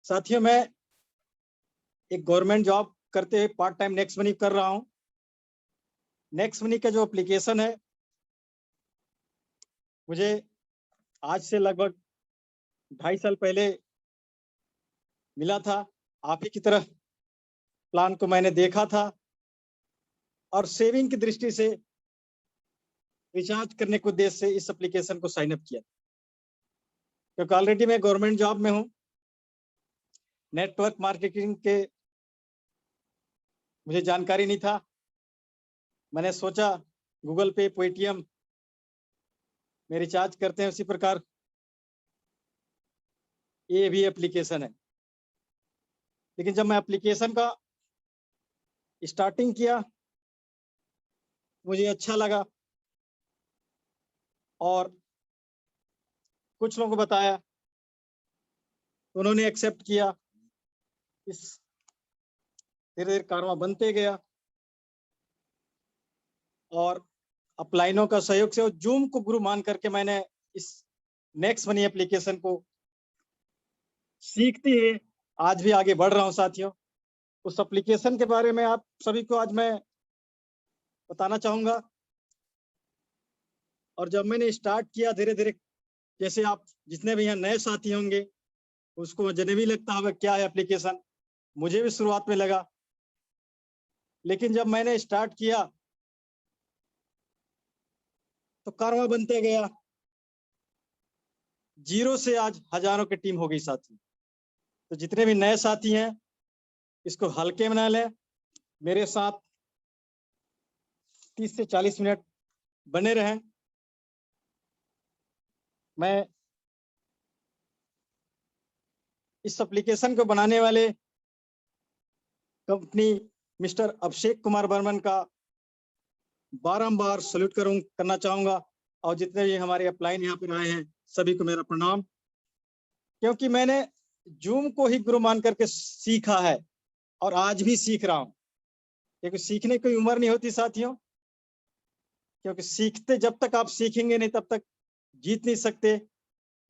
साथियों, मैं एक गवर्नमेंट जॉब करते हुए पार्ट टाइम नेक्स्ट मनी कर रहा हूं। नेक्स्ट मनी का जो एप्लीकेशन है मुझे आज से लगभग 2.5 साल पहले मिला था। आप ही की तरह प्लान को मैंने देखा था और सेविंग की दृष्टि से रिचार्ज करने के उद्देश्य से इस एप्लीकेशन को साइन अप किया, क्योंकि ऑलरेडी मैं गवर्नमेंट जॉब में हूं। नेटवर्क मार्केटिंग के मुझे जानकारी नहीं था। मैंने सोचा गूगल पे, पेटीएम में रिचार्ज करते हैं, उसी प्रकार ये भी एप्लीकेशन है। लेकिन जब मैं एप्लीकेशन का स्टार्टिंग किया मुझे अच्छा लगा और कुछ लोगों को बताया, उन्होंने एक्सेप्ट किया। इस धीरे धीरे कारवां बनते गया और अपलाइनों का सहयोग से और जूम को गुरु मान करके मैंने इस नेक्स्ट मनी एप्लीकेशन को सीखते हुए आज भी आगे बढ़ रहा हूं। साथियों, उस एप्लीकेशन के बारे में आप सभी को आज मैं बताना चाहूंगा। और जब मैंने स्टार्ट किया धीरे धीरे, जैसे आप जितने भी यहाँ नए साथी होंगे उसको अजनबी लगता होगा क्या है एप्लीकेशन, मुझे भी शुरुआत में लगा। लेकिन जब मैंने स्टार्ट किया तो कारवां बनते गया। जीरो से आज हजारों की टीम हो गई साथी। तो जितने भी नए साथी हैं इसको हल्के में ना लें, मेरे साथ 30 से 40 मिनट बने रहें। मैं इस एप्लीकेशन को बनाने वाले कंपनी मिस्टर अभिषेक कुमार बर्मन का बारंबार सैल्यूट करना चाहूंगा। और जितने भी हमारे अपलाइन यहाँ पर आए हैं सभी को मेरा प्रणाम, क्योंकि मैंने जूम को ही गुरु मान करके सीखा है और आज भी सीख रहा हूँ। क्योंकि सीखने की उम्र नहीं होती साथियों, क्योंकि सीखते जब तक आप सीखेंगे नहीं तब तक जीत नहीं सकते।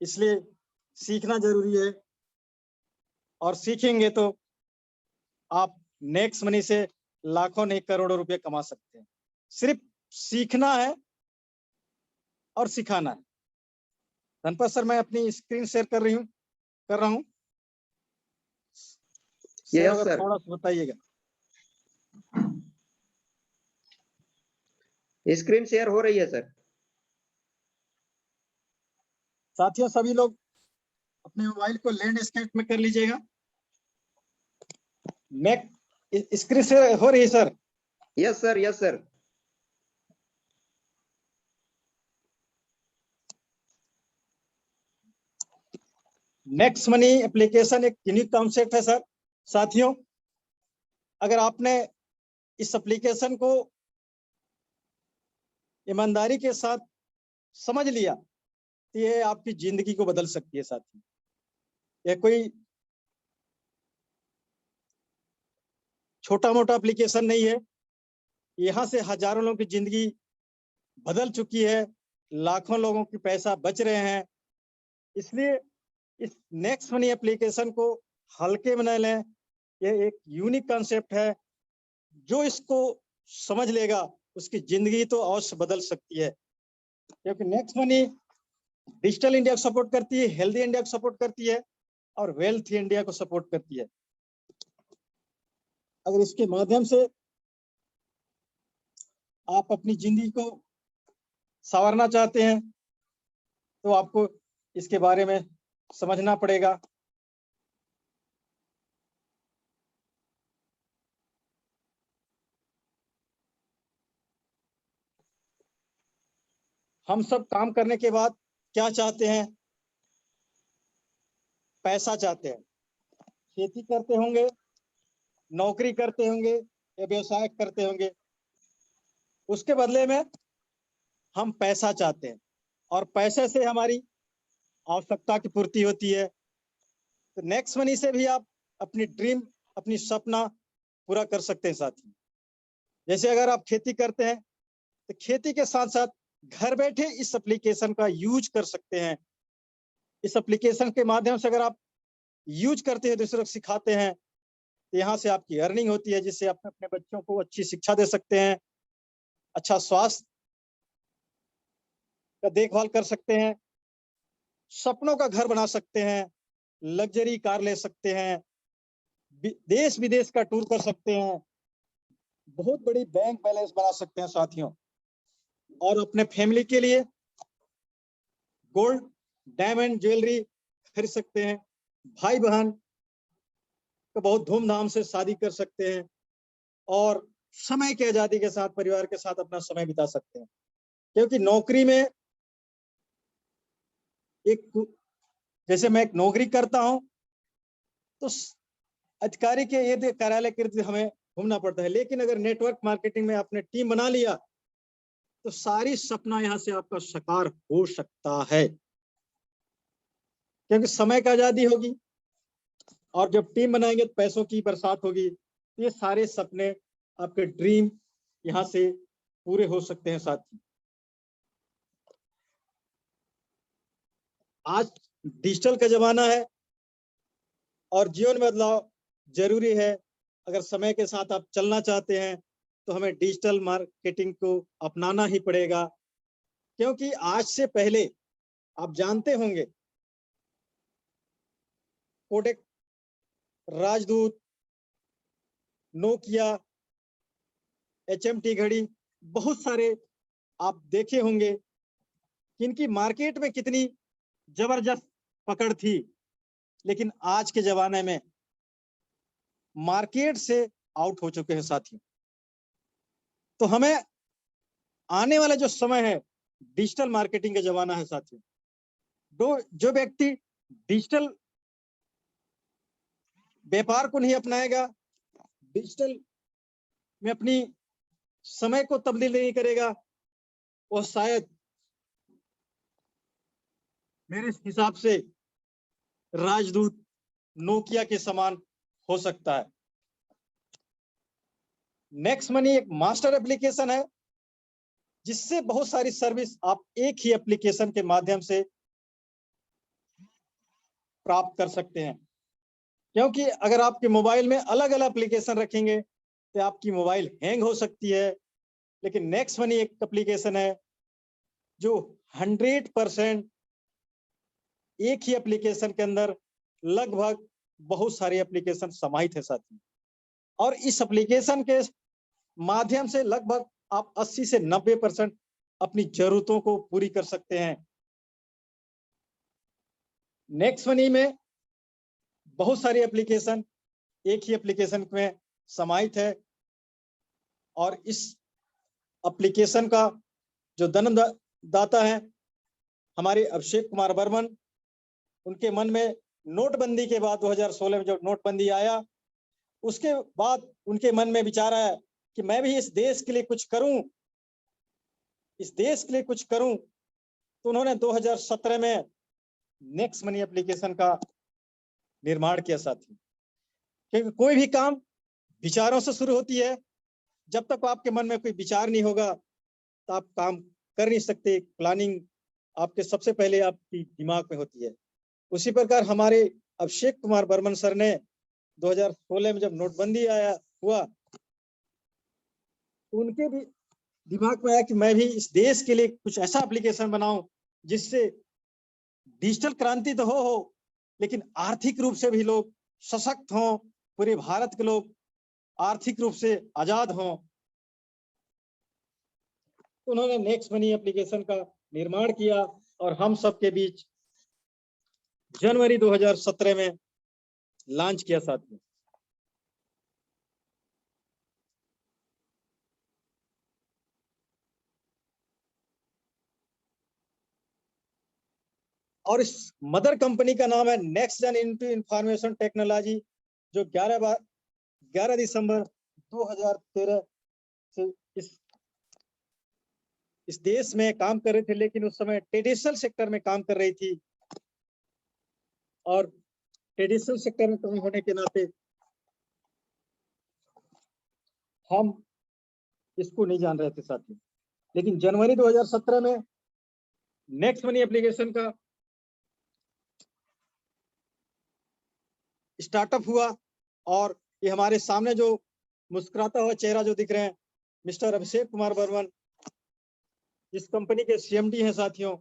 इसलिए सीखना जरूरी है और सीखेंगे तो आप नेक्स्ट मनी से लाखों नहीं करोड़ों रुपए कमा सकते हैं। सिर्फ सीखना है और सिखाना है। धनपत सर, मैं अपनी स्क्रीन शेयर कर रहा हूँ सर, थोड़ा सा बताइएगा। स्क्रीन शेयर हो रही है सर। साथियों, सभी लोग अपने मोबाइल को लैंडस्केप में कर लीजिएगा। स्क्रीन शेयर हो रही है sir? Yes sir, yes sir. Next money application एक यूनिक कॉन्सेप्ट है सर। साथियों, अगर आपने इस एप्लीकेशन को ईमानदारी के साथ समझ लिया तो ये आपकी जिंदगी को बदल सकती है साथियों। यह कोई छोटा मोटा एप्लीकेशन नहीं है। यहाँ से हजारों लोगों की जिंदगी बदल चुकी है, लाखों लोगों की पैसा बच रहे हैं। इसलिए इस नेक्स्ट मनी एप्लीकेशन को हल्के में न लें। यह एक यूनिक कॉन्सेप्ट है, जो इसको समझ लेगा उसकी जिंदगी तो अवश्य बदल सकती है। क्योंकि नेक्स्ट मनी डिजिटल इंडिया को सपोर्ट करती है, हेल्दी इंडिया को सपोर्ट करती है और वेल्थ इंडिया को सपोर्ट करती है। अगर इसके माध्यम से आप अपनी जिंदगी को संवारना चाहते हैं तो आपको इसके बारे में समझना पड़ेगा। हम सब काम करने के बाद क्या चाहते हैं? पैसा चाहते हैं। खेती करते होंगे, नौकरी करते होंगे या व्यवसाय करते होंगे, उसके बदले में हम पैसा चाहते हैं और पैसे से हमारी आवश्यकता की पूर्ति होती है। तो नेक्स्ट मनी से भी आप अपनी ड्रीम, अपनी सपना पूरा कर सकते हैं साथी। जैसे अगर आप खेती करते हैं तो खेती के साथ साथ घर बैठे इस एप्लीकेशन का यूज कर सकते हैं। इस एप्लीकेशन के माध्यम से अगर आप यूज करते हैं, दूसरों को सिखाते हैं, तो यहाँ से आपकी अर्निंग होती है, जिससे आप अपने बच्चों को अच्छी शिक्षा दे सकते हैं, अच्छा स्वास्थ्य का देखभाल कर सकते हैं, सपनों का घर बना सकते हैं, लग्जरी कार ले सकते हैं, देश विदेश का टूर कर सकते हैं, बहुत बड़ी बैंक बैलेंस बना सकते हैं साथियों, और अपने फैमिली के लिए गोल्ड डायमंड ज्वेलरी खरीद सकते हैं, भाई बहन को बहुत धूमधाम से शादी कर सकते हैं, और समय की आजादी के साथ परिवार के साथ अपना समय बिता सकते हैं। क्योंकि नौकरी में एक, जैसे मैं एक नौकरी करता हूं, तो अधिकारी के इर्द कार्यालय के इर्द हमें घूमना पड़ता है, लेकिन अगर नेटवर्क मार्केटिंग में आपने टीम बना लिया, तो सारी सपना यहाँ से आपका साकार हो सकता है, क्योंकि समय की आजादी होगी, और जब टीम बनाएंगे तो पैसों की बरसात होगी, तो ये सारे सपने आपके ड्रीम यहाँ से पूरे हो सकते हैं साथी। आज डिजिटल का जमाना है, और जीवन में बदलाव जरूरी है। अगर समय के साथ आप चलना चाहते हैं, तो हमें डिजिटल मार्केटिंग को अपनाना ही पड़ेगा, क्योंकि आज से पहले आप जानते होंगे कोडेक, राजदूत, नोकिया, HMT घड़ी, बहुत सारे आप देखे होंगे कि इनकी मार्केट में कितनी जबरदस्त पकड़ थी, लेकिन आज के जमाने में मार्केट से आउट हो चुके हैं साथियों। तो हमें आने वाला जो समय है, डिजिटल मार्केटिंग का जमाना है साथियों। जो व्यक्ति डिजिटल व्यापार को नहीं अपनाएगा, डिजिटल में अपनी समय को तब्दील नहीं करेगा, वो शायद मेरे हिसाब से राजदूत, नोकिया के समान हो सकता है। नेक्स्ट मनी एक मास्टर एप्लीकेशन है, जिससे बहुत सारी सर्विस आप एक ही एप्लीकेशन के माध्यम से प्राप्त कर सकते हैं। क्योंकि अगर आपके मोबाइल में अलग अलग एप्लीकेशन रखेंगे, तो आपकी मोबाइल हैंग हो सकती है, लेकिन नेक्स्ट मनी एक एप्लीकेशन है जो 100% एक ही एप्लीकेशन के अंदर लगभग बहुत सारी एप्लीकेशन समाहित है साथियों, और इस एप्लीकेशन के माध्यम से लगभग आप 80 से 90% अपनी जरूरतों को पूरी कर सकते हैं। नेक्स्ट मनी में बहुत सारी एप्लीकेशन एक ही एप्लीकेशन में समाहित है, और इस एप्लीकेशन का जो दाता है हमारे अभिषेक कुमार बर्मन, उनके मन में नोटबंदी के बाद 2016 में जब नोटबंदी आया, उसके बाद उनके मन में विचार आया कि मैं भी इस देश के लिए कुछ करूं, इस देश के लिए कुछ करूं। तो उन्होंने 2017 में नेक्स्ट मनी एप्लीकेशन का निर्माण किया साथी। क्योंकि कोई भी काम विचारों से शुरू होती है, जब तक आपके मन में कोई विचार नहीं होगा तो आप काम कर नहीं सकते। प्लानिंग आपके सबसे पहले आपकी दिमाग में होती है। उसी प्रकार हमारे अभिषेक कुमार बर्मन सर ने 2016 में जब नोटबंदी हुआ, तो उनके भी दिमाग में आया कि मैं भी इस देश के लिए कुछ ऐसा एप्लीकेशन बनाऊं जिससे डिजिटल क्रांति तो हो, लेकिन आर्थिक रूप से भी लोग सशक्त हों, पूरे भारत के लोग आर्थिक रूप से आजाद हों। उन्होंने नेक्स्ट मनी एप्लीकेशन का निर्माण किया, और हम सबके बीच जनवरी 2017 में लॉन्च किया साथियों। और इस मदर कंपनी का नाम है नेक्स्ट जेन इंफॉर्मेशन टेक्नोलॉजी, जो 11 दिसंबर 2013 से इस देश में काम कर रहे थे, लेकिन उस समय ट्रेडिशनल सेक्टर में काम कर रही थी, और ट्रेडिशनल सेक्टर में काम होने के नाते हम इसको नहीं जान रहे थे साथियों। लेकिन जनवरी 2017 में नेक्स्ट मनी एप्लीकेशन का स्टार्टअप हुआ। और ये हमारे सामने जो मुस्कुराता हुआ चेहरा जो दिख रहे हैं, मिस्टर अभिषेक कुमार बर्मन, इस कंपनी के सीएमडी हैं साथियों।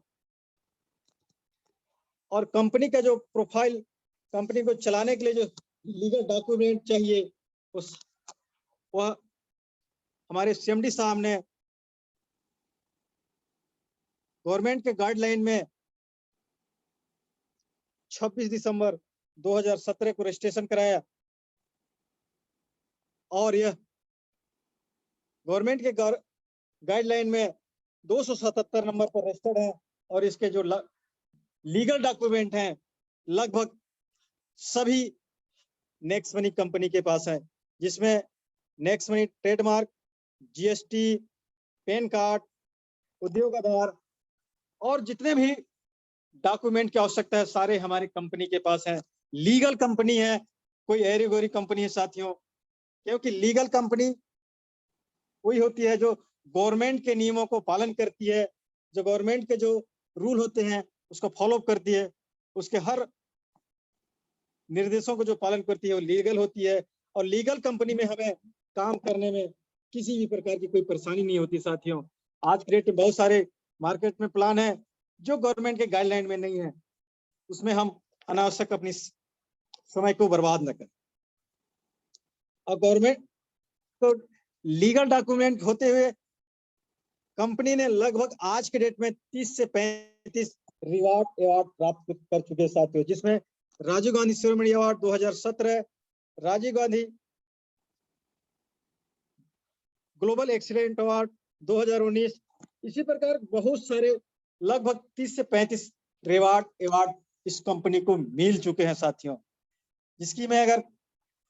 और कंपनी का जो प्रोफाइल, कंपनी को चलाने के लिए जो लीगल डॉक्यूमेंट चाहिए, उस वह हमारे सीएमडी साहब ने गवर्नमेंट के गाइडलाइन में 26 दिसंबर 2017 को रजिस्ट्रेशन कराया। और यह गवर्नमेंट के गाइडलाइन में 277 नंबर पर रजिस्टर्ड है। और इसके जो लीगल डॉक्यूमेंट हैं लगभग सभी नेक्स्ट मनी कंपनी के पास है, जिसमें next money trademark, GST, pan card, उद्योग आधार और जितने भी डॉक्यूमेंट की आवश्यकता है सारे हमारी कंपनी के पास है। लीगल कंपनी है, कोई एरी गोरी कंपनी है साथियों। क्योंकि लीगल कंपनी वही होती है जो गवर्नमेंट के नियमों को पालन करती है, जो गवर्नमेंट के जो रूल होते हैं उसको फॉलो करती है, उसके हर निर्देशों को जो पालन करती है वो लीगल होती है। और लीगल कंपनी में हमें काम करने में किसी भी प्रकार की कोई परेशानी नहीं होती साथियों। आज के डेट में बहुत सारे मार्केट में प्लान है जो गवर्नमेंट के गाइडलाइन में नहीं है, उसमें हम अनावश्यक अपनी समय को बर्बाद न करें। और गवर्नमेंट तो लीगल डॉक्यूमेंट होते हुए कंपनी ने लगभग आज के डेट में 30 से 35 रिवार्ड अवार्ड प्राप्त कर चुके साथियों, जिसमें Rajiv Gandhi Shiromani award 2017, Rajiv Gandhi global excellent award 2019, इसी प्रकार बहुत सारे लगभग 30 से 35 रिवार्ड अवार्ड इस कंपनी को मिल चुके हैं साथियों, जिसकी मैं अगर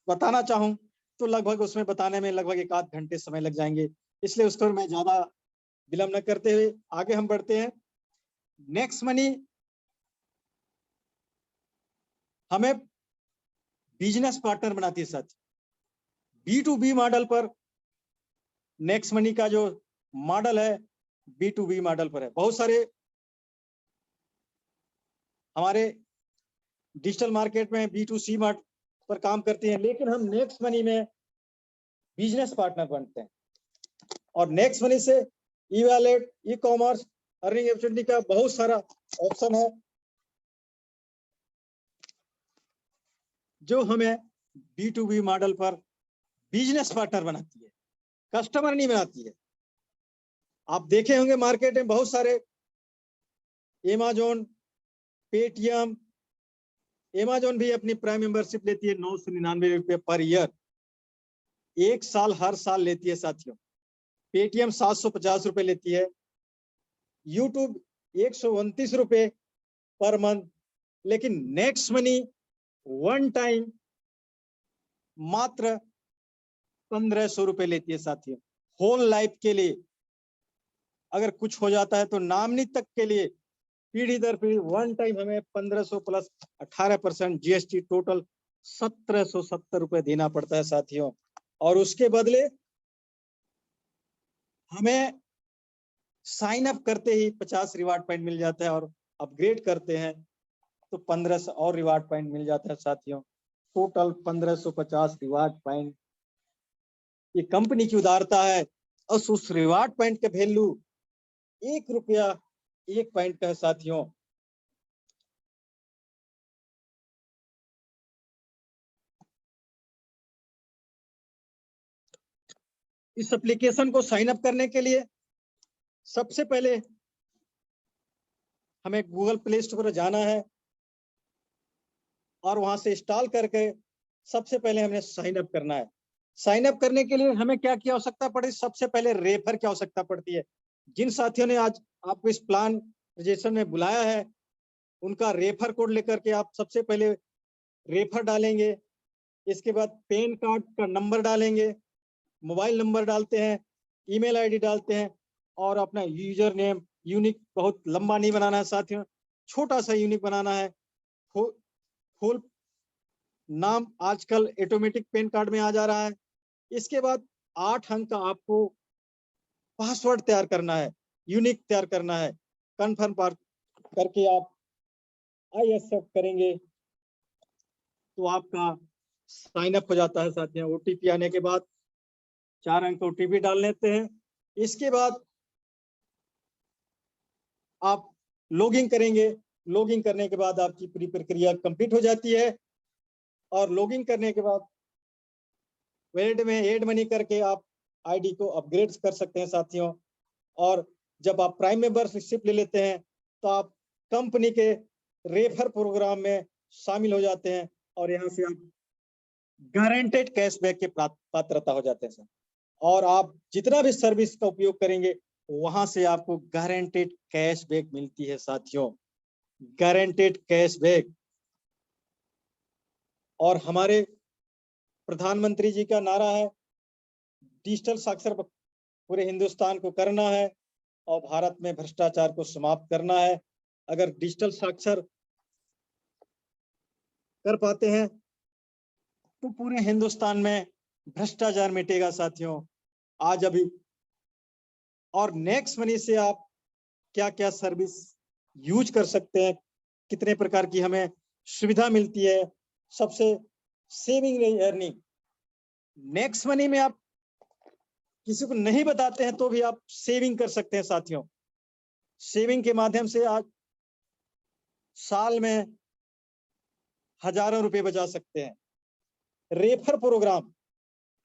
बताना चाहूं तो लगभग उसमें बताने में लगभग 1 आध घंटे समय लग जाएंगे। इसलिए उस पर मैं ज्यादा विलंब न करते हुए आगे हम बढ़ते हैं। नेक्स्ट मनी हमें बिजनेस पार्टनर बनाती है साथियों। B2B मॉडल पर नेक्स्ट मनी का जो मॉडल है B2B मॉडल पर है। बहुत सारे हमारे डिजिटल मार्केट में B2C पर काम करती हैं, लेकिन हम नेक्स्ट मनी में बिजनेस पार्टनर बनते हैं। और नेक्स्ट मनी से e wallet, e commerce, earning opportunity का बहुत सारा ऑप्शन है जो हमें B2B मॉडल पर बिजनेस पार्टनर बनाती है, कस्टमर नहीं बनाती है। आप देखे होंगे मार्केट में बहुत सारे Amazon, पेटीएम, Amazon भी अपनी प्राइम मेंबरशिप लेती है 999 रुपये पर ईयर, 1 साल हर साल लेती है साथियों। पेटीएम 750 रुपये लेती है, यूट्यूब 129 रुपये पर मंथ। लेकिन नेक्स्ट मनी वन टाइम मात्र 1500 रुपये लेती है साथियों। होल लाइफ के लिए अगर कुछ हो जाता है तो नामनी तक के लिए पीढ़ी दर पीढ़ी वन टाइम हमें 1500 प्लस 18% जीएसटी टोटल 1770 रुपये देना पड़ता है साथियों। और उसके बदले हमें साइन अप करते ही 50 रिवार्ड पॉइंट मिल जाता है, और अपग्रेड करते हैं तो 1500 और रिवार्ड पॉइंट मिल जाता है साथियों। Total 1550 reward point. ये कंपनी की उदारता है। और उस रिवार्ड पॉइंट का वैल्यू 1 रुपया 1 पॉइंट का है साथियों। इस एप्लीकेशन को साइन अप करने के लिए सबसे पहले हमें गूगल प्ले स्टोर पर जाना है और वहां से इंस्टॉल करके सबसे पहले हमें साइन अप करना है। साइन अप करने के लिए हमें क्या की आवश्यकता पड़ती है? सबसे पहले रेफर की आवश्यकता पड़ती है। जिन साथियों ने आज आपको इस प्लान रजिस्ट्रेशन में बुलाया है, उनका रेफर कोड लेकर के आप सबसे पहले रेफर डालेंगे। इसके बाद पैन कार्ड का नंबर डालेंगे, मोबाइल नंबर डालते हैं, ईमेल आईडी डालते हैं और अपना यूजर नेम यूनिक, बहुत लंबा नहीं बनाना है साथियों, छोटा सा यूनिक बनाना है। फुल नाम आजकल ऑटोमेटिक पैन कार्ड में आ जा रहा है। इसके बाद 8 अंक का आपको पासवर्ड तैयार करना है, यूनिक तैयार करना है। कन्फर्म करके आप आई एक्सेप्ट करेंगे तो आपका साइन अप हो जाता है साथियों। ओटीपी आने के बाद 4 अंक ओटीपी डाल लेते हैं। इसके बाद आप लॉगिन करेंगे। लॉगिन करने के बाद आपकी पूरी प्रक्रिया कंप्लीट हो जाती है और लॉगिन करने के बाद वैलेट में एड मनी करके आप आईडी को अपग्रेड कर सकते हैं साथियों। और जब आप प्राइम मेंबरशिप ले लेते हैं तो आप कंपनी के रेफर प्रोग्राम में शामिल हो जाते हैं और यहाँ से आप गारंटेड कैशबैक के पात्रता हो जाते हैं सर। और आप जितना भी सर्विस का उपयोग करेंगे वहां से आपको गारंटेड कैशबैक मिलती है साथियों, गारंटेड कैशबैक। और हमारे प्रधानमंत्री जी का नारा है डिजिटल साक्षर पूरे हिंदुस्तान को करना है और भारत में भ्रष्टाचार को समाप्त करना है। अगर डिजिटल साक्षर कर पाते हैं तो पूरे हिंदुस्तान में भ्रष्टाचार मिटेगा साथियों। आज अभी और नेक्स्ट मनी से आप क्या क्या सर्विस यूज कर सकते हैं, कितने प्रकार की हमें सुविधा मिलती है। सबसे सेविंग अर्निंग नेक्स्ट मनी में आप किसी को नहीं बताते हैं तो भी आप सेविंग कर सकते हैं साथियों। सेविंग के माध्यम से आज साल में हजारों रुपए बचा सकते हैं। रेफर प्रोग्राम,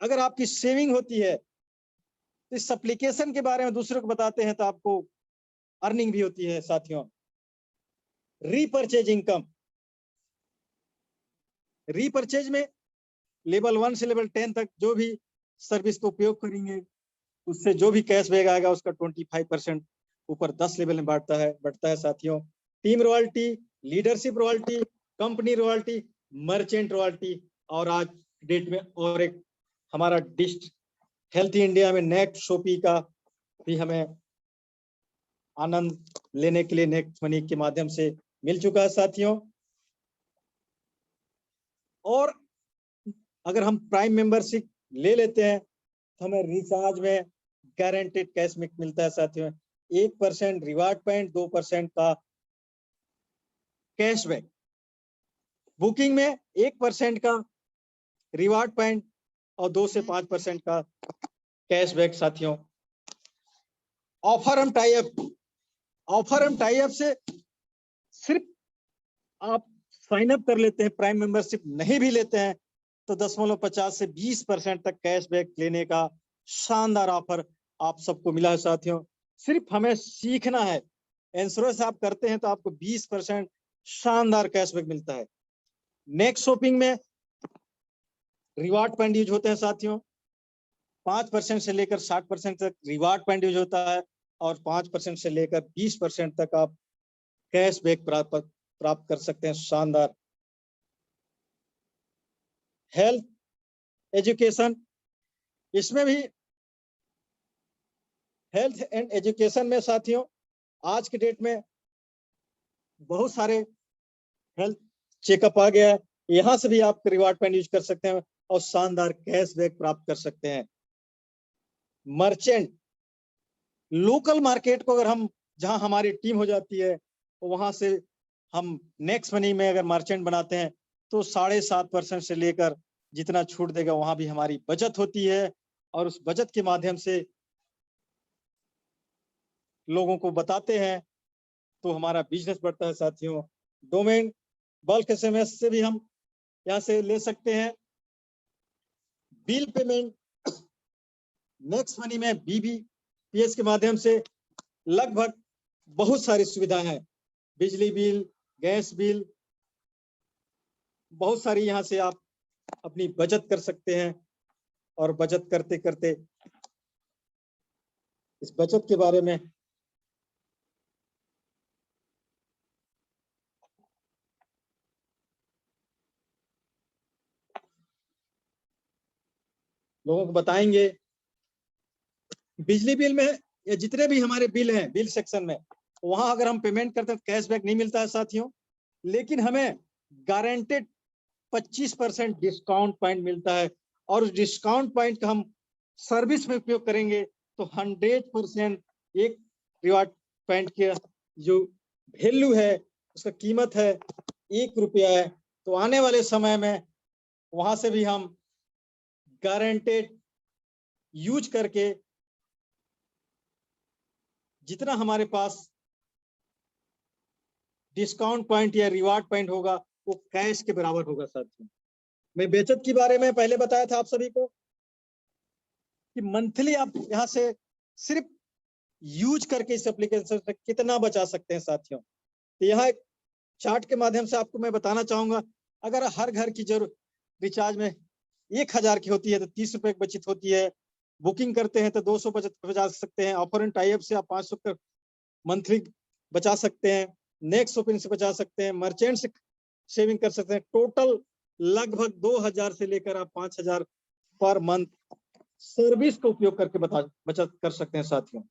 अगर आपकी सेविंग होती है तो इस एप्लीकेशन के बारे में दूसरों को बताते हैं तो आपको अर्निंग भी होती है साथियों। रीपरचेज इनकम, रीपरचेज में लेवल 1 से लेवल 10 तक जो भी सर्विस को उपयोग करेंगे उससे जो भी कैशबैक आएगा उसका 25% ऊपर 10 लेवल में बढ़ता है साथियों। Team royalty, leadership royalty, company royalty, merchant royalty. और आज डेट में और एक हमारा डिस्ट हेल्थ इंडिया में नेक्स्ट शॉपी का भी हमें आनंद लेने के लिए नेक्स्ट मनी के माध्यम से मिल चुका है साथियों। और अगर हम प्राइम मेंबरशिप ले लेते हैं तो हमें रिचार्ज में गारंटेड कैशबैक मिलता है साथियों। 1% रिवार्ड पॉइंट, 2% का कैशबैक। बुकिंग में 1% का रिवार्ड पॉइंट और 2 से 5% का कैशबैक साथियों। ऑफर हम टाई अप से सिर्फ आप साइन अप कर लेते हैं, प्राइम मेंबरशिप नहीं भी लेते हैं तो 0.50 से 20% तक कैशबैक लेने का शानदार ऑफर आप सबको मिला है साथियों। सिर्फ हमें सीखना है। इंश्योरेंस आप करते हैं तो आपको 20% शानदार कैशबैक मिलता है। नेक्स्ट शॉपिंग में रिवार्ड पॉइंट यूज होते हैं साथियों। 5% से लेकर 60% तक रिवार्ड पॉइंट यूज होता है और 5% से लेकर 20% तक आप कैशबैक प्राप्त कर सकते हैं। शानदार। हेल्थ एजुकेशन, इसमें भी हेल्थ एंड एजुकेशन में साथियों आज के डेट में बहुत सारे हेल्थ चेकअप आ गया है। यहाँ से भी आप रिवार्ड पॉइंट यूज कर सकते हैं और शानदार कैशबैक प्राप्त कर सकते हैं। मर्चेंट, लोकल मार्केट को अगर हम जहां हमारी टीम हो जाती है तो वहां से हम नेक्स्ट मनी में अगर मर्चेंट बनाते हैं तो 7.5% से लेकर जितना छूट देगा वहां भी हमारी बचत होती है और उस बचत के माध्यम से लोगों को बताते हैं तो हमारा बिजनेस बढ़ता है साथियों। डोमेन बल्क एसएमएस से भी हम यहाँ से ले सकते हैं। बिल पेमेंट नेक्स्ट मनी में बीबीपीएस के माध्यम से लगभग बहुत सारी सुविधाएं हैं। बिजली बिल, गैस बिल, बहुत सारी यहाँ से आप अपनी बचत कर सकते हैं। और बचत करते करते इस बचत के बारे में लोगों को बताएंगे। बिजली बिल में या जितने भी हमारे बिल हैं बिल सेक्शन में, वहां अगर हम पेमेंट करते हैं तो कैशबैक नहीं मिलता है साथियों, लेकिन हमें गारंटेड 25% डिस्काउंट पॉइंट मिलता है। और उस डिस्काउंट पॉइंट का हम सर्विस में उपयोग करेंगे तो 100% एक रिवार्ड पॉइंट के जो वैल्यू है उसका कीमत है 1 रुपया है तो आने वाले समय में वहां से भी हम गारंटेड यूज करके जितना हमारे पास डिस्काउंट पॉइंट या रिवार्ड पॉइंट होगा वो कैश के बराबर होगा साथियों। मैं बचत के बारे में पहले बताया था आप सभी को कि मंथली आप यहाँ से सिर्फ यूज करके इस एप्लीकेशन से कितना बचा सकते हैं साथियों। तो यहाँ एक चार्ट के माध्यम से आपको मैं बताना चाहूंगा, अगर हर घर की जरूरत रिचार्ज में 1000 की होती है तो 30 रुपए की बचत होती है। बुकिंग करते हैं तो 200 बचा सकते हैं। ऑफर एंड टाई अप से आप 500 मंथली बचा सकते हैं। नेक्स्ट शॉपिंग से बचा सकते हैं। मर्चेंट से सेविंग कर सकते हैं। टोटल लगभग 2000 से लेकर आप 5000 पर मंथ सर्विस का उपयोग करके बचत कर सकते हैं साथियों।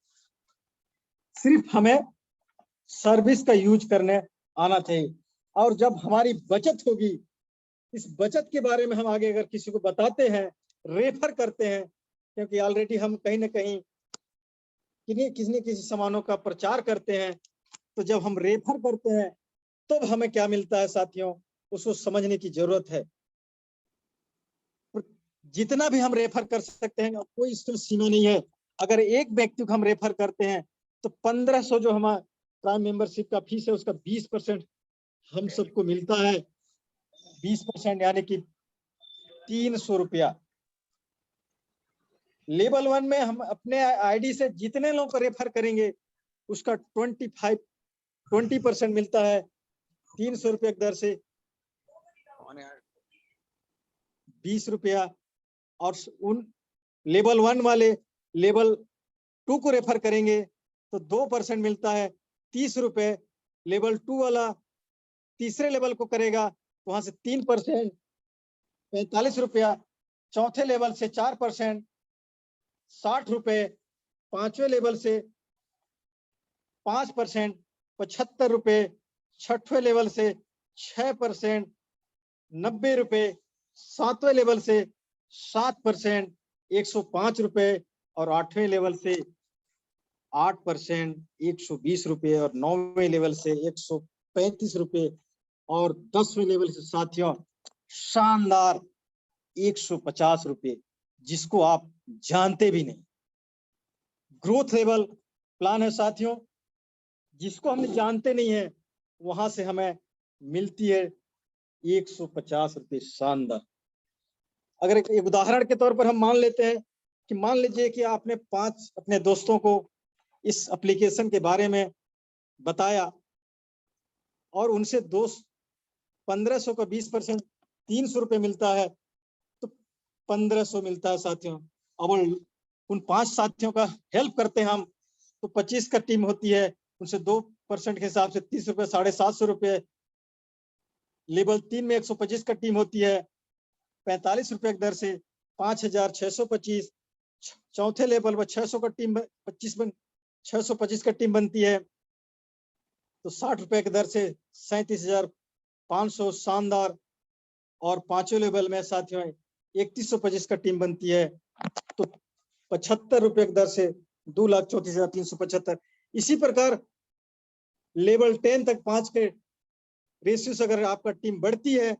सिर्फ हमें सर्विस का यूज करने आना चाहिए। और जब हमारी बचत होगी, इस बचत के बारे में हम आगे अगर किसी को बताते हैं, रेफर करते हैं, क्योंकि ऑलरेडी हम कहीं ना कहीं किसी न किसी सामानों का प्रचार करते हैं, तो जब हम रेफर करते हैं तब हमें क्या मिलता है साथियों, उसको समझने की जरूरत है। जितना भी हम रेफर कर सकते हैं, कोई इसमें सीमा नहीं है। अगर एक व्यक्ति को हम रेफर करते हैं तो 1500 जो हमारा प्राइम मेंबरशिप का फीस है उसका 20% हम सबको मिलता है। 20% यानी कि 300 रुपया। लेवल 1 में हम अपने आईडी से जितने लोग को रेफर करेंगे उसका 20% मिलता है 300 रुपये की दर से 20 रुपया। और उन लेवल 1 वाले लेवल 2 को रेफर करेंगे तो 2% मिलता है 30 रुपए। लेवल 2 वाला तीसरे लेवल को करेगा तो वहां से 3% 45 रुपया। चौथे लेवल से 4% 60 रुपए। पांचवें लेवल से 5% 75 रुपए। छठवें लेवल से 6% 90 रुपए। सातवें लेवल से 7% 105 रुपए। और 8वें लेवल से 8% 120 रुपए। और 9वें लेवल से 135 रुपए। और 10वें लेवल से साथियों शानदार 150 रुपए, जिसको आप जानते भी नहीं। ग्रोथ लेवल प्लान है साथियों, जिसको हम जानते नहीं है, वहां से हमें मिलती है 150 रुपए। शानदार। अगर एक उदाहरण के तौर पर हम मान लेते हैं कि मान लीजिए कि आपने 5 अपने दोस्तों को इस एप्लीकेशन के बारे में बताया और उनसे 1500 का 20% 300 रुपए मिलता है, तो 1500 मिलता है साथियों। अब उन 5 साथियों का हेल्प करते हैं हम, तो 25 का टीम होती है, उनसे 2% के हिसाब से 30 रुपए 750 रुपए। लेवल 3 में 125 का टीम होती है 45 रुपए की दर से 5625। चौथे लेवल पर 600 का टीम 625 का टीम बनती है तो 60 रुपए की दर से 37,500। शानदार। और 5वें लेवल में साथियों 3125 का टीम बनती है तो 75 रुपए की दर से 2,34,375। इसी प्रकार लेवल 10 तक 5 के रेशियो से अगर आपका टीम बढ़ती है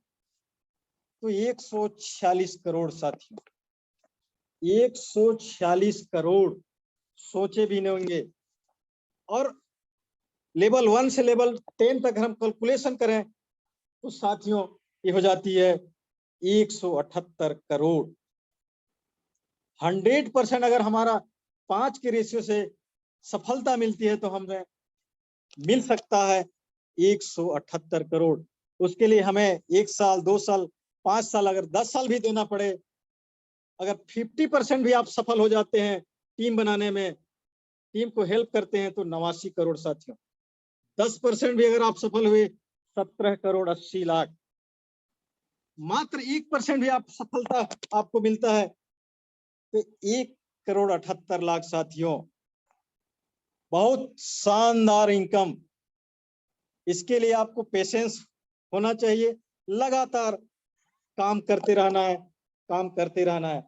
तो 146 करोड़ साथियों, 146 करोड़ सोचे भी नहीं होंगे। और लेवल 1 से लेवल 10 तक हम कैलकुलेशन करें तो साथियों ये हो जाती है 178 करोड़। 100% अगर हमारा 5 के रेशियो से सफलता मिलती है तो हमें मिल सकता है 178 करोड़। उसके लिए हमें 1 साल 2 साल 5 साल अगर 10 साल भी देना पड़े, अगर 50% भी आप सफल हो जाते हैं टीम बनाने में, टीम को हेल्प करते हैं तो 89 करोड़ साथियों। 10% भी अगर आप सफल हुए 17 करोड़ 80 लाख। मात्र 1% भी आप सफलता आपको मिलता है तो 1 करोड़ 78 लाख साथियों। बहुत शानदार इनकम। इसके लिए आपको पेशेंस होना चाहिए, लगातार काम करते रहना है, काम करते रहना है।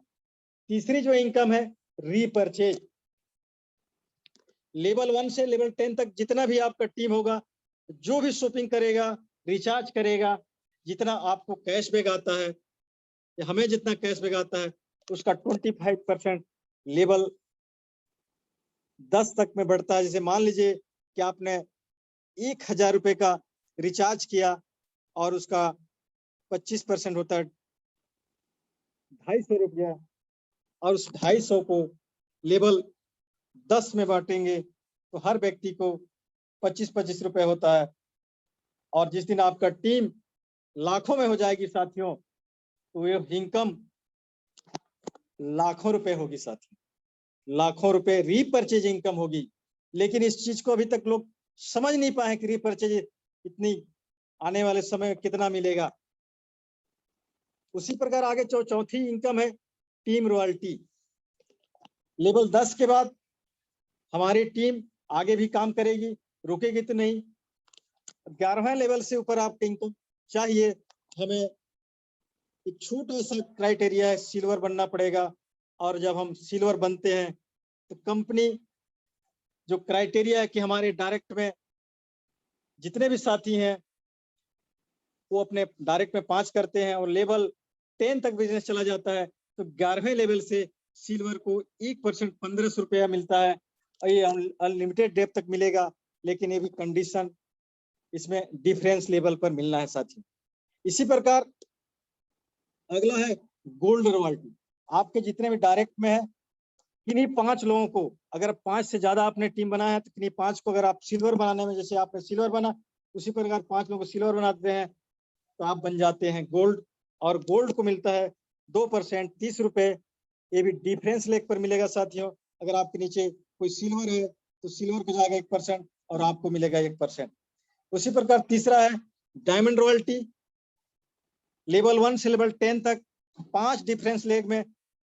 तीसरी जो इनकम है रीपरचेज। लेवल 1 से लेवल 10 तक जितना भी आपका टीम होगा, जो भी शॉपिंग करेगा, रिचार्ज करेगा, जितना आपको कैशबैक आता है या हमें जितना कैशबैक आता है उसका 25% लेवल 10 तक में बढ़ता है। जैसे मान लीजिए कि आपने 1000 रुपए का रिचार्ज किया और उसका 25% होता है 250 रुपया, और उस 250 को लेवल 10 में बांटेंगे तो हर व्यक्ति को 25-25 रुपए होता है। और जिस दिन आपका टीम लाखों में हो जाएगी साथियों, तो ये इनकम लाखों रुपए होगी साथियों, लाखों रुपए रीपर्चेज इनकम होगी। लेकिन इस चीज को अभी तक लोग समझ नहीं पाए कि रीपर्चेज इतनी आने वाले समय में कितना मिलेगा। उसी प्रकार आगे चौथी इनकम है टीम रॉयल्टी। लेवल 10 के बाद हमारी टीम आगे भी काम करेगी, रुकेगी तो नहीं। 11वें लेवल से ऊपर आपको इनकम चाहिए, हमें एक छोटा सा क्राइटेरिया है, सिल्वर बनना पड़ेगा। और जब हम सिल्वर बनते हैं तो कंपनी जो क्राइटेरिया है कि हमारे डायरेक्ट में जितने भी साथी हैं वो अपने डायरेक्ट में 5 करते हैं और लेवल 10 तक बिजनेस चला जाता है, तो 11वें लेवल से सिल्वर को 1% 1500 रुपया मिलता है। और ये अनलिमिटेड डेप तक मिलेगा, लेकिन ये भी कंडीशन इसमें डिफरेंस लेवल पर मिलना है साथियों। इसी प्रकार अगला है गोल्ड रॉयल्टी। आपके जितने भी डायरेक्ट में है किन्हीं 5 लोगों को, अगर 5 से ज्यादा आपने टीम बनाया है तो किन्हीं 5 को अगर आप सिल्वर बनाने में, जैसे आपने सिल्वर बना उसी प्रकार 5 लोगों को सिल्वर बनाते हैं तो आप बन जाते हैं गोल्ड। और गोल्ड को मिलता है 2% 30 रुपए। ये भी डिफरेंस लेग पर मिलेगा साथियों। अगर आपके नीचे कोई सिल्वर है तो सिल्वर को जाएगा 1% और आपको मिलेगा 1%। उसी प्रकार तीसरा है डायमंड रॉयल्टी। लेवल 1 से लेवल 10 तक 5 डिफरेंस लेग में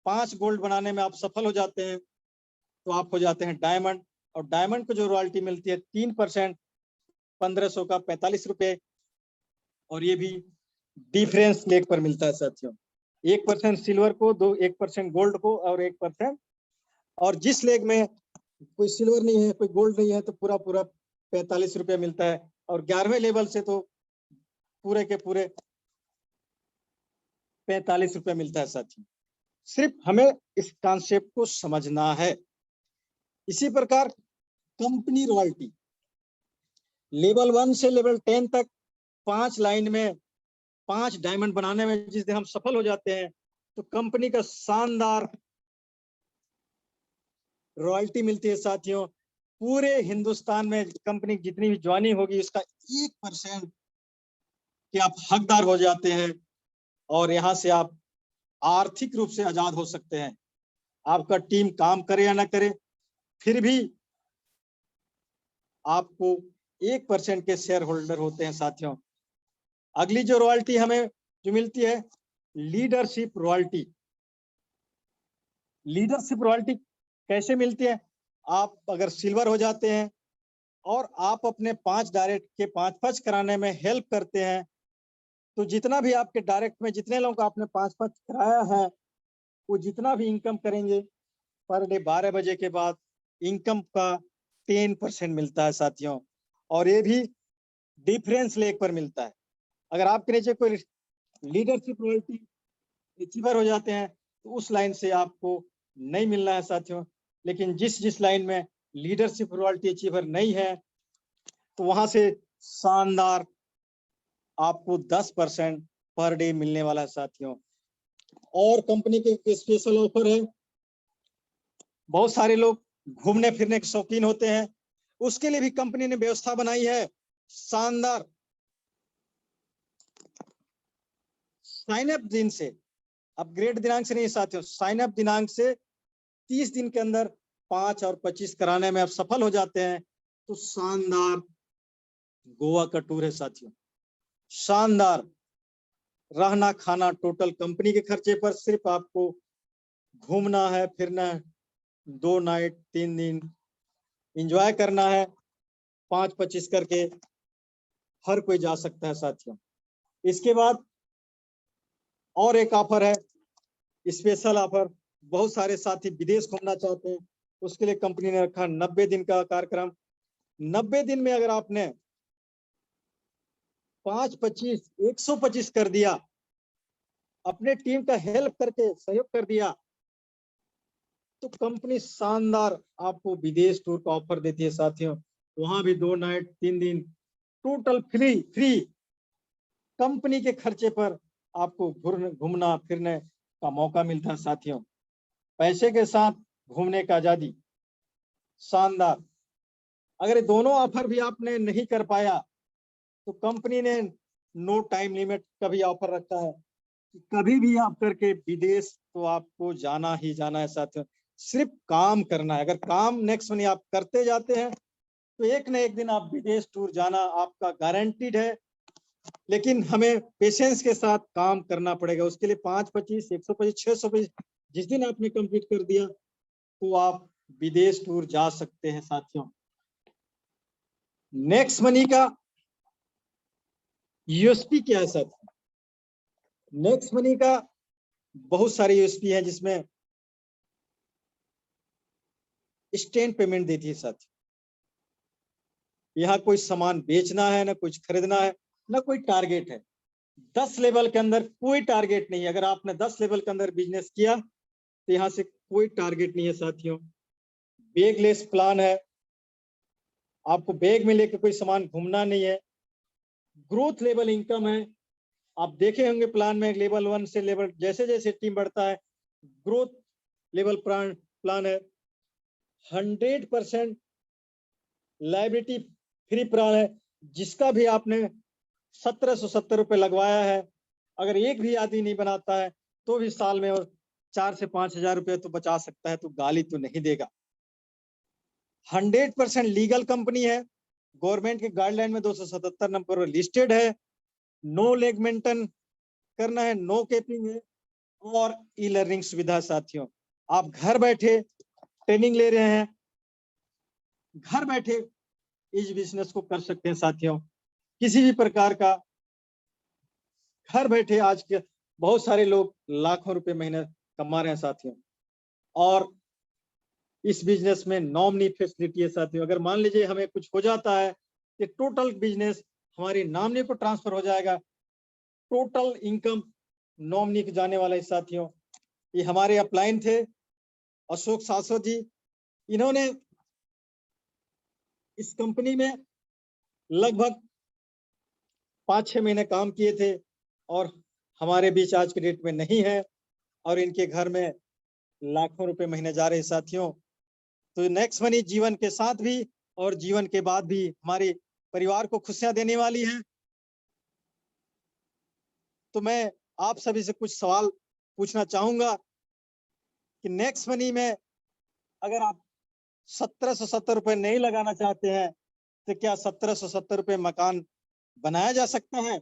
5 गोल्ड बनाने में आप सफल हो जाते हैं तो आप हो जाते हैं डायमंड। और डायमंड को जो रॉयल्टी मिलती है 3% 1500 का 45 रुपए, और ये भी डिफरेंस लेग पर मिलता है साथियों। 1% सिल्वर को, 1% गोल्ड को और 1%। और जिस लेग में कोई सिल्वर नहीं है, कोई गोल्ड नहीं है, तो पूरा 45 रुपया मिलता है। और 11वें लेवल से तो पूरे के पूरे 45 रुपया मिलता है साथियों। सिर्फ हमें इस कॉन्सेप्ट को समझना है। इसी प्रकार कंपनी रॉयल्टी लेवल 1 से लेवल 10 तक 5 लाइन में 5 डायमंड बनाने में जिस दिन हम सफल हो जाते हैं तो कंपनी का शानदार रॉयल्टी मिलती है साथियों। पूरे हिंदुस्तान में कंपनी जितनी भी ज्वाइनिंग होगी उसका 1% के आप हकदार हो जाते हैं और यहाँ से आप आर्थिक रूप से आजाद हो सकते हैं। आपका टीम काम करे या ना करे, फिर भी आपको 1% के शेयर होल्डर होते हैं साथियों। अगली जो रॉयल्टी हमें जो मिलती है लीडरशिप रॉयल्टी। लीडरशिप रॉयल्टी कैसे मिलती है? आप अगर सिल्वर हो जाते हैं और आप अपने 5 डायरेक्ट के 5-5 कराने में हेल्प करते हैं, तो जितना भी आपके डायरेक्ट में जितने लोगों को आपने 5-5 कराया है वो जितना भी इनकम करेंगे पर डे 12 बजे के बाद इनकम का 10% मिलता है साथियों। और ये भी डिफरेंस लेग पर मिलता है। अगर आपके नीचे कोई लीडरशिप रॉयल्टी अचीवर हो जाते हैं तो उस लाइन से आपको नहीं मिलना है साथियों। लेकिन जिस लाइन में लीडरशिप रॉयल्टी अचीवर नहीं है तो वहां से शानदार आपको 10% पर डे मिलने वाला है साथियों। और कंपनी के स्पेशल ऑफर है। बहुत सारे लोग घूमने फिरने के शौकीन होते हैं, उसके लिए भी कंपनी ने व्यवस्था बनाई है शानदार। साइन अप दिन से, अपग्रेड दिनांक से नहीं साथियों, साइन अप दिनांक से 30 दिन के अंदर 5 और 25 कराने में आप सफल हो जाते हैं तो शानदार गोवा का टूर है साथियों। शानदार रहना खाना टोटल कंपनी के खर्चे पर, सिर्फ आपको घूमना है फिरना है, 2 नाइट 3 दिन एंजॉय करना है, 5-25 करके हर कोई जा सकता है साथियों। इसके बाद और एक ऑफर है, स्पेशल ऑफर। बहुत सारे साथी विदेश घूमना चाहते हैं, उसके लिए कंपनी ने रखा 90 दिन का कार्यक्रम। 90 दिन में अगर आपने 5-25 125 कर दिया, अपने टीम का हेल्प करके सहयोग कर दिया, तो कंपनी शानदार आपको विदेश टूर का ऑफर देती है साथियों। वहां भी 2 नाइट 3 दिन टोटल फ्री कंपनी के खर्चे पर आपको घूमना फिरने का मौका मिलता है साथियों। पैसे के साथ घूमने का आजादी, शानदार। अगर ये दोनों ऑफर भी आपने नहीं कर पाया तो कंपनी ने नो टाइम लिमिट का भी ऑफर रखा है कि कभी भी आप करके विदेश तो आपको जाना ही जाना है साथियों। सिर्फ काम करना है, अगर काम नेक्स्ट मनी आप करते जाते हैं तो एक न एक दिन आप विदेश टूर जाना आपका गारंटीड है। लेकिन हमें पेशेंस के साथ काम करना पड़ेगा। उसके लिए 5-25 125 625 जिस दिन आपने कंप्लीट कर दिया तो आप विदेश टूर जा सकते हैं साथियों। नेक्स्ट मनी का यूएसपी क्या है साथियों? नेक्स्ट मनी का बहुत सारे यूएसपी है जिसमें इंस्टेंट पेमेंट देती है साथियों। यहाँ कोई सामान बेचना है ना कुछ खरीदना है ना कोई टारगेट है। 10 लेवल के अंदर कोई टारगेट नहीं है। अगर आपने 10 लेवल के अंदर बिजनेस किया तो यहाँ से कोई टारगेट नहीं है साथियों। बैगलेस प्लान है, आपको बैग में लेकर कोई सामान घूमना नहीं है। ग्रोथ लेवल इनकम है, आप देखे होंगे प्लान में लेवल 1 से लेवल जैसे जैसे टीम बढ़ता है ग्रोथ लेवल प्लान है। 100% लाइबिलिटी फ्री प्लान है, जिसका भी आपने 1770 रुपए लगवाया है, अगर एक भी आदमी नहीं बनाता है तो भी साल में 4 से 5 हजार रुपए तो बचा सकता है, तो गाली तो नहीं देगा। 100% लीगल कंपनी है, गवर्नमेंट के गाइडलाइन में 277 नंबर पर लिस्टेड है। नो लेग मेंटेन करना है, नो केपिंग है और ई लर्निंग सुविधा साथियों। आप घर बैठे ट्रेनिंग ले रहे हैं, घर बैठे इस बिजनेस को कर सकते हैं साथियों। किसी भी प्रकार का घर बैठे आज के बहुत सारे लोग लाखों रुपए महीने कमा रहे हैं साथियों। और इस बिजनेस में नॉमिनी फैसिलिटी है साथियों। अगर मान लीजिए हमें कुछ हो जाता है कि टोटल बिजनेस हमारी नॉमिनी को ट्रांसफर हो जाएगा, टोटल इनकम नॉमिनी को जाने वाला है साथियों। ये हमारे अपलाइन थे अशोक शाश्वत जी, इन्होंने इस कंपनी में लगभग 5-6 महीने काम किए थे और हमारे बीच आज के डेट में नहीं है और इनके घर में लाखों रुपए महीने जा रहे साथियों। तो नेक्स्ट मनी जीवन के साथ भी और जीवन के बाद भी हमारे परिवार को खुशियां देने वाली है। तो मैं आप सभी से कुछ सवाल पूछना चाहूंगा कि नेक्स्ट मनी में अगर आप 1770 रुपए नहीं लगाना चाहते हैं तो क्या 1770 रुपए मकान बनाया जा सकता है?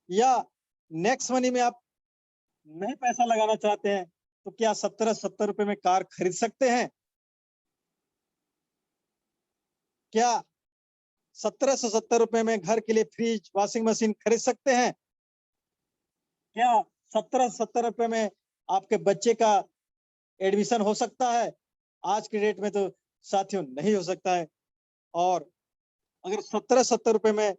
या नेक्स्ट मनी में आप नहीं पैसा लगाना चाहते हैं तो क्या 1770 रुपए में कार खरीद सकते हैं? क्या 1770 रुपए में घर के लिए फ्रिज वॉशिंग मशीन खरीद सकते हैं? क्या 1770 रुपए में आपके बच्चे का एडमिशन हो सकता है? आज के डेट में तो साथियों नहीं हो सकता है। और अगर 1770 रुपए में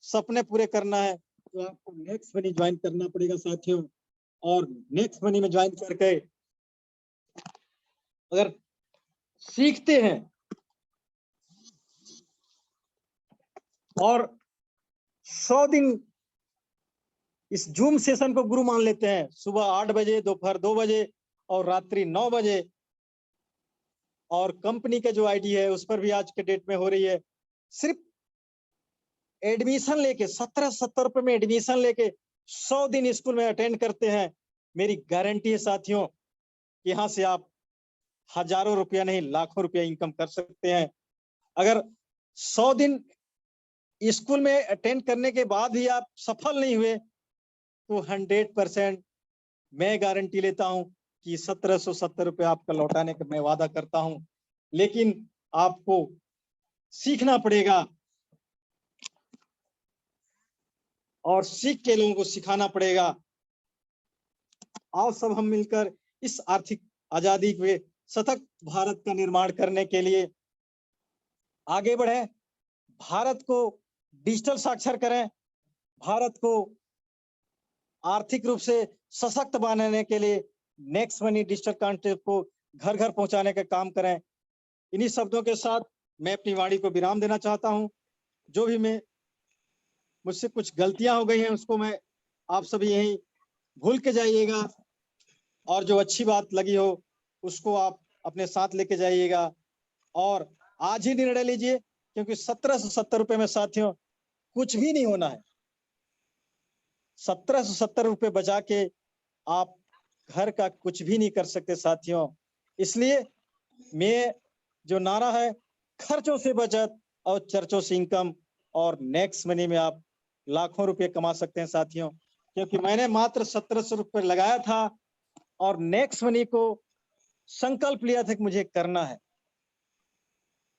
सपने पूरे करना है तो आपको नेक्स्ट मनी ज्वाइन करना पड़ेगा साथियों। और नेक्स्ट मनी में ज्वाइन करके अगर सीखते हैं और 100 दिन इस जूम सेशन को गुरु मान लेते हैं, सुबह 8 बजे, दोपहर 2 बजे और रात्रि 9 बजे, और कंपनी का जो आईडी है उस पर भी आज के डेट में हो रही है, सिर्फ एडमिशन लेके 1770 रुपए में एडमिशन लेके 100 दिन स्कूल में अटेंड करते हैं, मेरी गारंटी है साथियों कि यहाँ से आप हजारों रुपया नहीं लाखों रुपया इनकम कर सकते हैं। अगर 100 दिन स्कूल में अटेंड करने के बाद भी आप सफल नहीं हुए तो 100% मैं गारंटी लेता हूं कि 1770 रुपये आपका लौटाने का मैं वादा करता हूं। लेकिन आपको सीखना पड़ेगा और सीख के लोगों को सिखाना पड़ेगा। आओ सब हम मिलकर इस आर्थिक आजादी के शतक भारत का निर्माण करने के लिए आगे बढ़े। भारत को डिजिटल साक्षर करें, भारत को आर्थिक रूप से सशक्त बनाने के लिए नेक्स्ट मनी डिजिटल कॉन्टेक्ट को घर घर पहुंचाने का काम करें। इन्हीं शब्दों के साथ मैं अपनी वाणी को विराम देना चाहता हूं। जो भी मैं मुझसे कुछ गलतियां हो गई हैं उसको मैं आप सभी यही भूल के जाइएगा, और जो अच्छी बात लगी हो उसको आप अपने साथ लेके जाइएगा, और आज ही निर्णय लीजिए, क्योंकि 1770 रुपए में साथियों कुछ भी नहीं होना है। 1770 रुपए बचा के आप घर का कुछ भी नहीं कर सकते साथियों। इसलिए मैं जो नारा है, खर्चों से बचत और चर्चों से इनकम, और नेक्स्ट मनी में आप लाखों रुपए कमा सकते हैं साथियों। क्योंकि मैंने मात्र 1700 रुपए लगाया था और नेक्स्ट मनी को संकल्प लिया था कि मुझे करना है।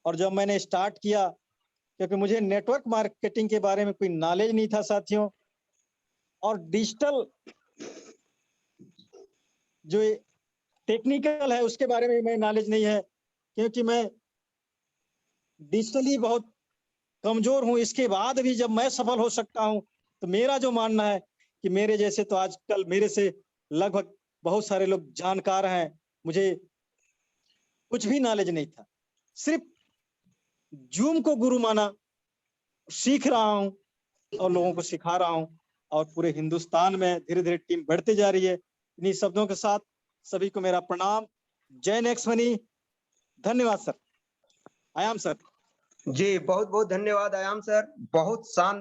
और जब मैंने स्टार्ट किया, क्योंकि मुझे नेटवर्क मार्केटिंग के बारे में कोई नॉलेज नहीं था साथियों, और डिजिटल जो टेक्निकल है उसके बारे में मैं नॉलेज नहीं है, क्योंकि मैं डिजिटली बहुत कमजोर हूं। इसके बाद भी जब मैं सफल हो सकता हूं, तो मेरा जो मानना है कि मेरे जैसे तो आजकल मेरे से लगभग बहुत सारे लोग जानकार हैं। मुझे कुछ भी नॉलेज नहीं था, सिर्फ जूम को गुरु माना, सीख रहा हूं और लोगों को सिखा रहा हूं, और पूरे हिंदुस्तान में धीरे धीरे टीम बढ़ती जा रही है। इन्हीं शब्दों के साथ सभी को मेरा प्रणाम। जय नेक्स्ट मनी। धन्यवाद सर। आयाम सर। जी बहुत बहुत धन्यवाद आयाम सर, बहुत शानदार।